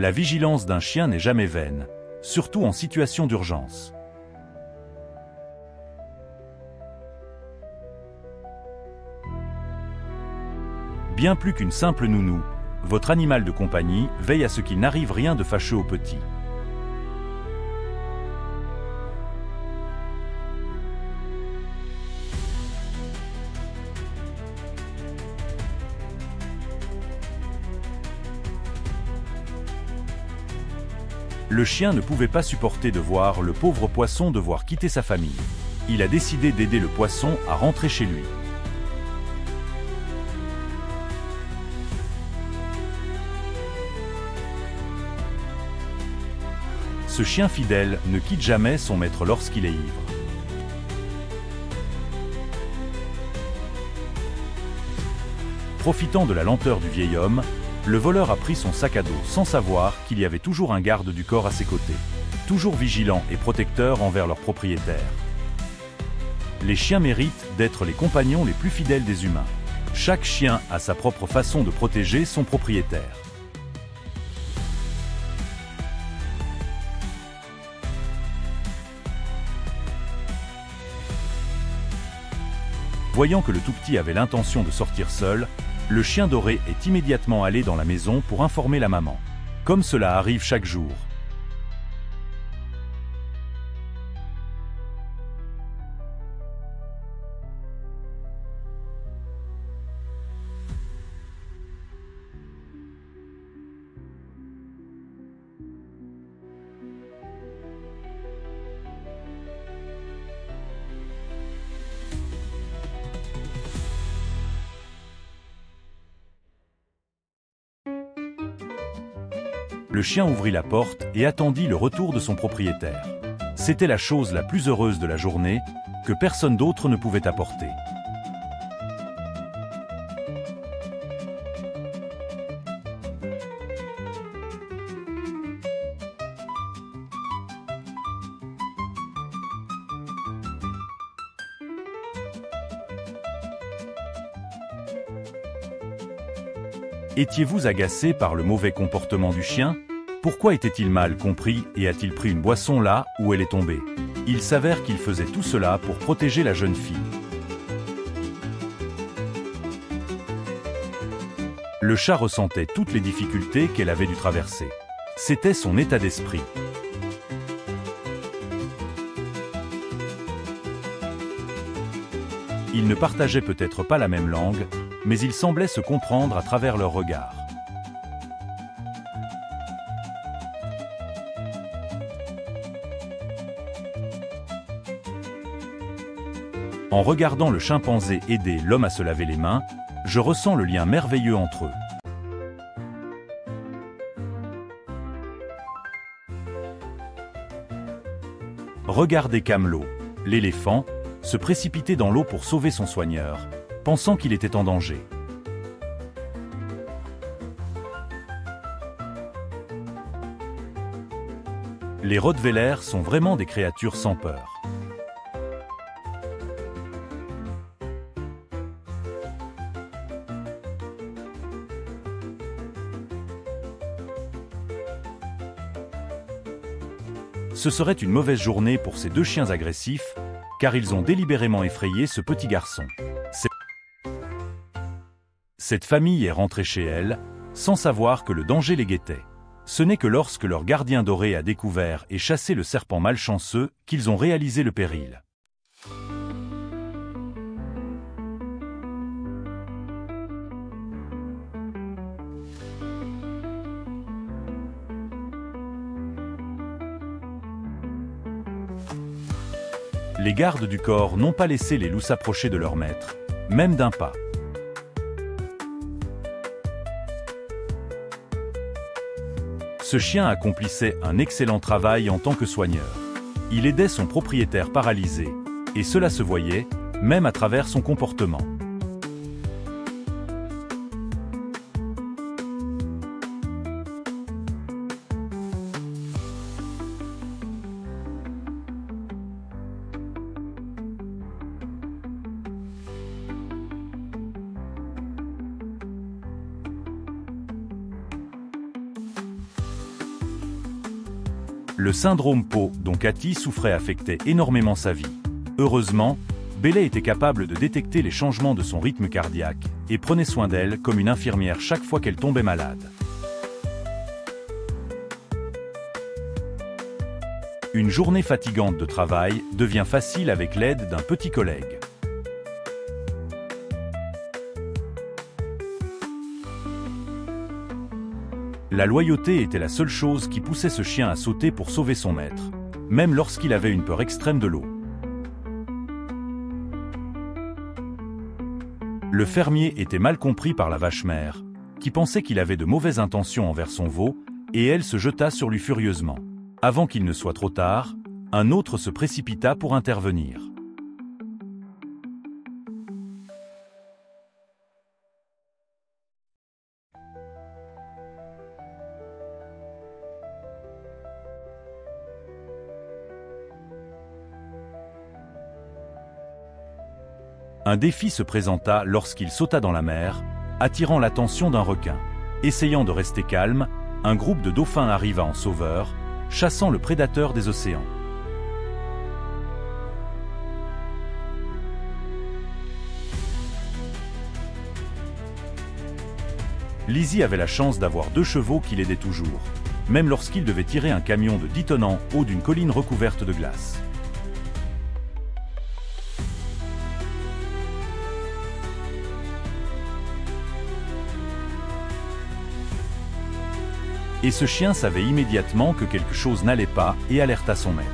La vigilance d'un chien n'est jamais vaine, surtout en situation d'urgence. Bien plus qu'une simple nounou, votre animal de compagnie veille à ce qu'il n'arrive rien de fâcheux au petit. Le chien ne pouvait pas supporter de voir le pauvre poisson devoir quitter sa famille. Il a décidé d'aider le poisson à rentrer chez lui. Ce chien fidèle ne quitte jamais son maître lorsqu'il est ivre. Profitant de la lenteur du vieil homme, le voleur a pris son sac à dos sans savoir qu'il y avait toujours un garde du corps à ses côtés, toujours vigilant et protecteur envers leurs propriétaires. Les chiens méritent d'être les compagnons les plus fidèles des humains. Chaque chien a sa propre façon de protéger son propriétaire. Voyant que le tout-petit avait l'intention de sortir seul, le chien doré est immédiatement allé dans la maison pour informer la maman. Comme cela arrive chaque jour. Le chien ouvrit la porte et attendit le retour de son propriétaire. C'était la chose la plus heureuse de la journée, que personne d'autre ne pouvait apporter. Étiez-vous agacé par le mauvais comportement du chien? Pourquoi était-il mal compris et a-t-il pris une boisson là où elle est tombée? Il s'avère qu'il faisait tout cela pour protéger la jeune fille. Le chat ressentait toutes les difficultés qu'elle avait dû traverser. C'était son état d'esprit. Ils ne partageaient peut-être pas la même langue, mais ils semblaient se comprendre à travers leurs regards. En regardant le chimpanzé aider l'homme à se laver les mains, je ressens le lien merveilleux entre eux. Regardez Camelot, l'éléphant, se précipiter dans l'eau pour sauver son soigneur, pensant qu'il était en danger. Les Rottweilers sont vraiment des créatures sans peur. Ce serait une mauvaise journée pour ces deux chiens agressifs, car ils ont délibérément effrayé ce petit garçon. Cette famille est rentrée chez elle, sans savoir que le danger les guettait. Ce n'est que lorsque leur gardien doré a découvert et chassé le serpent malchanceux qu'ils ont réalisé le péril. Les gardes du corps n'ont pas laissé les loups s'approcher de leur maître, même d'un pas. Ce chien accomplissait un excellent travail en tant que soigneur. Il aidait son propriétaire paralysé, et cela se voyait, même à travers son comportement. Le syndrome Pau, dont Cathy souffrait, affectait énormément sa vie. Heureusement, Bailey était capable de détecter les changements de son rythme cardiaque et prenait soin d'elle comme une infirmière chaque fois qu'elle tombait malade. Une journée fatigante de travail devient facile avec l'aide d'un petit collègue. La loyauté était la seule chose qui poussait ce chien à sauter pour sauver son maître, même lorsqu'il avait une peur extrême de l'eau. Le fermier était mal compris par la vache-mère, qui pensait qu'il avait de mauvaises intentions envers son veau, et elle se jeta sur lui furieusement. Avant qu'il ne soit trop tard, un autre se précipita pour intervenir. Un défi se présenta lorsqu'il sauta dans la mer, attirant l'attention d'un requin. Essayant de rester calme, un groupe de dauphins arriva en sauveur, chassant le prédateur des océans. Lizzie avait la chance d'avoir 2 chevaux qui l'aidaient toujours, même lorsqu'il devait tirer un camion de 10 tonnes en haut d'une colline recouverte de glace. Et ce chien savait immédiatement que quelque chose n'allait pas et alerta son maître.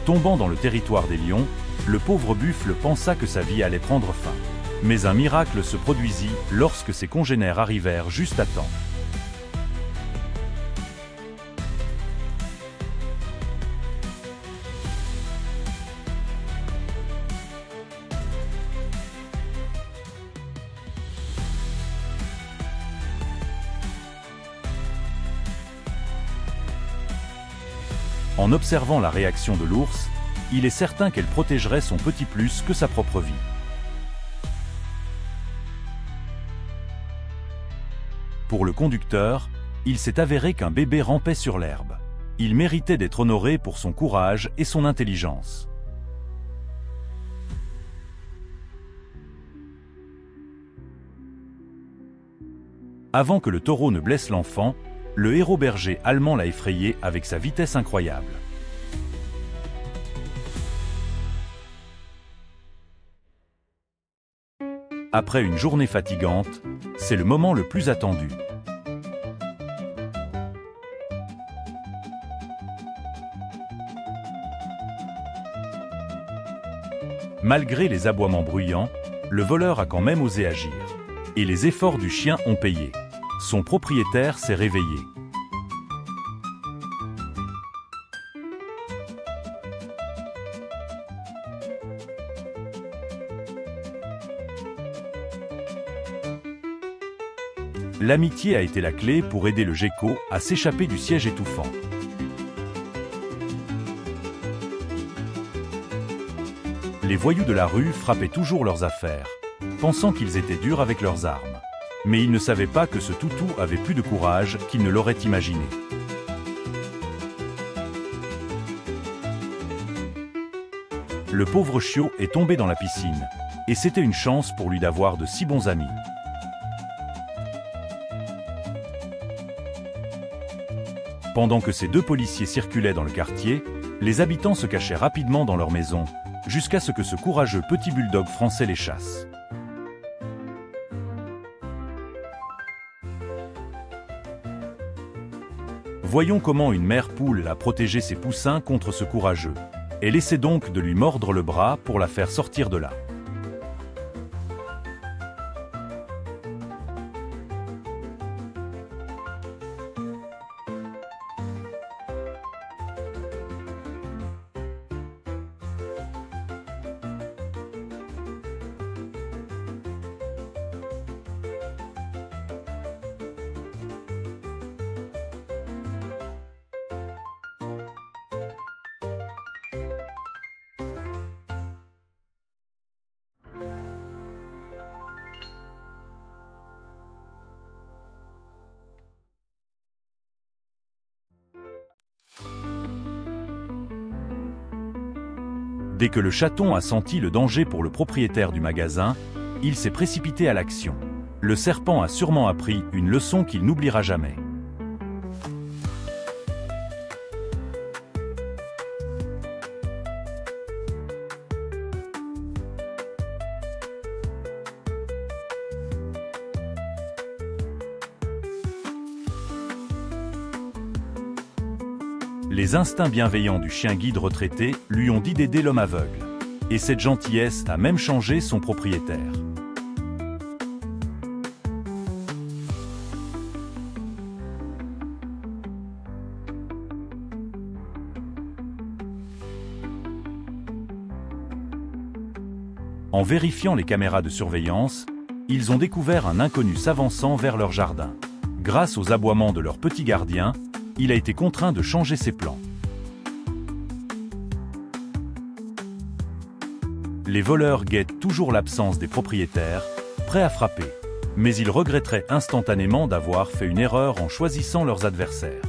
Tombant dans le territoire des lions, le pauvre buffle pensa que sa vie allait prendre fin. Mais un miracle se produisit lorsque ses congénères arrivèrent juste à temps. En observant la réaction de l'ours, il est certain qu'elle protégerait son petit plus que sa propre vie. Pour le conducteur, il s'est avéré qu'un bébé rampait sur l'herbe. Il méritait d'être honoré pour son courage et son intelligence. Avant que le taureau ne blesse l'enfant, le héros berger allemand l'a effrayé avec sa vitesse incroyable. Après une journée fatigante, c'est le moment le plus attendu. Malgré les aboiements bruyants, le voleur a quand même osé agir. Et les efforts du chien ont payé. Son propriétaire s'est réveillé. L'amitié a été la clé pour aider le gecko à s'échapper du siège étouffant. Les voyous de la rue frappaient toujours leurs affaires, pensant qu'ils étaient durs avec leurs armes. Mais ils ne savaient pas que ce toutou avait plus de courage qu'ils ne l'auraient imaginé. Le pauvre chiot est tombé dans la piscine, et c'était une chance pour lui d'avoir de si bons amis. Pendant que ces 2 policiers circulaient dans le quartier, les habitants se cachaient rapidement dans leur maison, jusqu'à ce que ce courageux petit bulldog français les chasse. Voyons comment une mère poule a protégé ses poussins contre ce courageux. Elle essaie donc de lui mordre le bras pour la faire sortir de là. Dès que le chaton a senti le danger pour le propriétaire du magasin, il s'est précipité à l'action. Le serpent a sûrement appris une leçon qu'il n'oubliera jamais. Les instincts bienveillants du chien guide retraité lui ont dit d'aider l'homme aveugle. Et cette gentillesse a même changé son propriétaire. En vérifiant les caméras de surveillance, ils ont découvert un inconnu s'avançant vers leur jardin. Grâce aux aboiements de leur petit gardien, il a été contraint de changer ses plans. Les voleurs guettent toujours l'absence des propriétaires, prêts à frapper. Mais ils regretteraient instantanément d'avoir fait une erreur en choisissant leurs adversaires.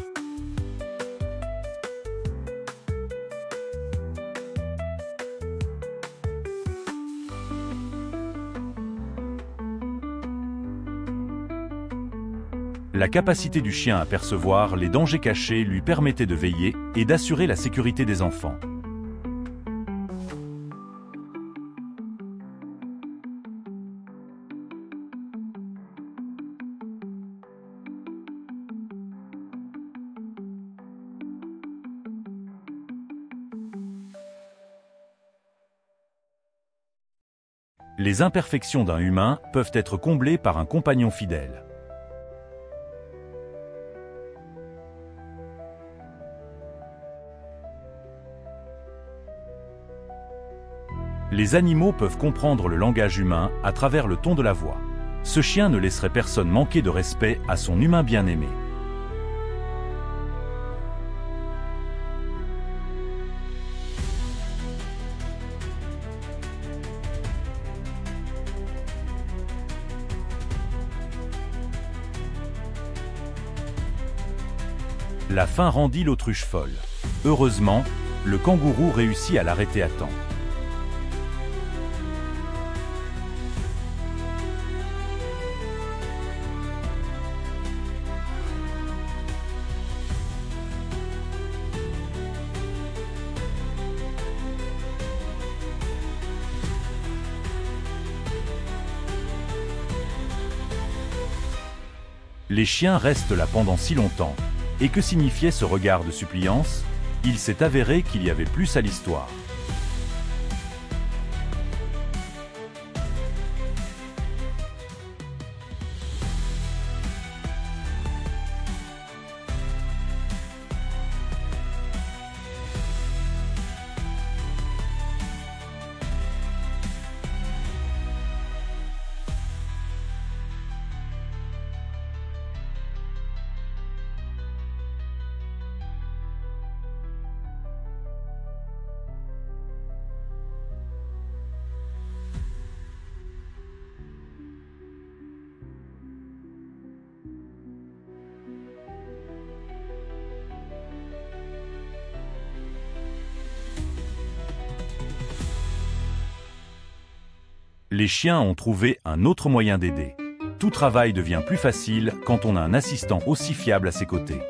La capacité du chien à percevoir les dangers cachés lui permettait de veiller et d'assurer la sécurité des enfants. Les imperfections d'un humain peuvent être comblées par un compagnon fidèle. Les animaux peuvent comprendre le langage humain à travers le ton de la voix. Ce chien ne laisserait personne manquer de respect à son humain bien-aimé. La faim rendit l'autruche folle. Heureusement, le kangourou réussit à l'arrêter à temps. Les chiens restent là pendant si longtemps. Et que signifiait ce regard de suppliance? Il s'est avéré qu'il y avait plus à l'histoire. Les chiens ont trouvé un autre moyen d'aider. Tout travail devient plus facile quand on a un assistant aussi fiable à ses côtés.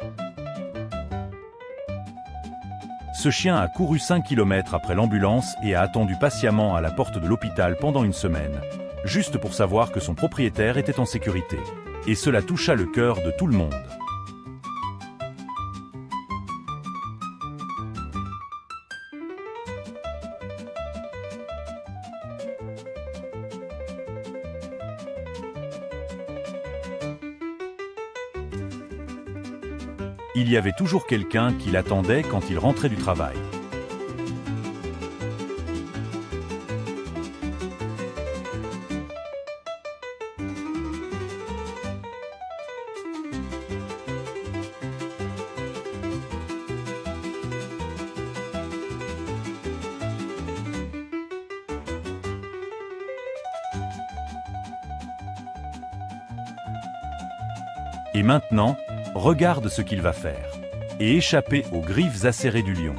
Ce chien a couru 5 km après l'ambulance et a attendu patiemment à la porte de l'hôpital pendant une semaine, juste pour savoir que son propriétaire était en sécurité. Et cela toucha le cœur de tout le monde. Il y avait toujours quelqu'un qui l'attendait quand il rentrait du travail. Et maintenant, regarde ce qu'il va faire. Et échapper aux griffes acérées du lion.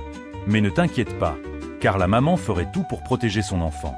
Mais ne t'inquiète pas, car la maman ferait tout pour protéger son enfant.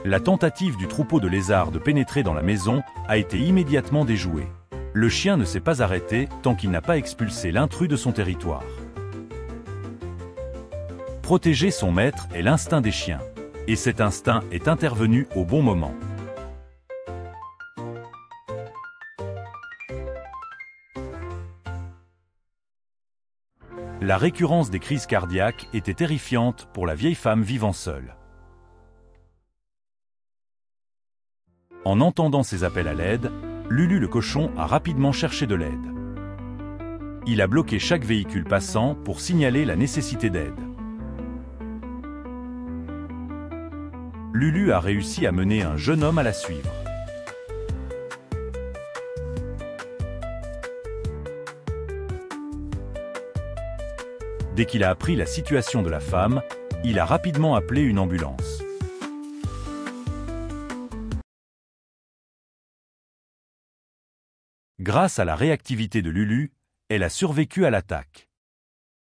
La tentative du troupeau de lézards de pénétrer dans la maison a été immédiatement déjouée. Le chien ne s'est pas arrêté tant qu'il n'a pas expulsé l'intrus de son territoire. Protéger son maître est l'instinct des chiens. Et cet instinct est intervenu au bon moment. La récurrence des crises cardiaques était terrifiante pour la vieille femme vivant seule. En entendant ces appels à l'aide, Lulu le cochon a rapidement cherché de l'aide. Il a bloqué chaque véhicule passant pour signaler la nécessité d'aide. Lulu a réussi à mener un jeune homme à la suivre. Dès qu'il a appris la situation de la femme, il a rapidement appelé une ambulance. Grâce à la réactivité de Lulu, elle a survécu à l'attaque.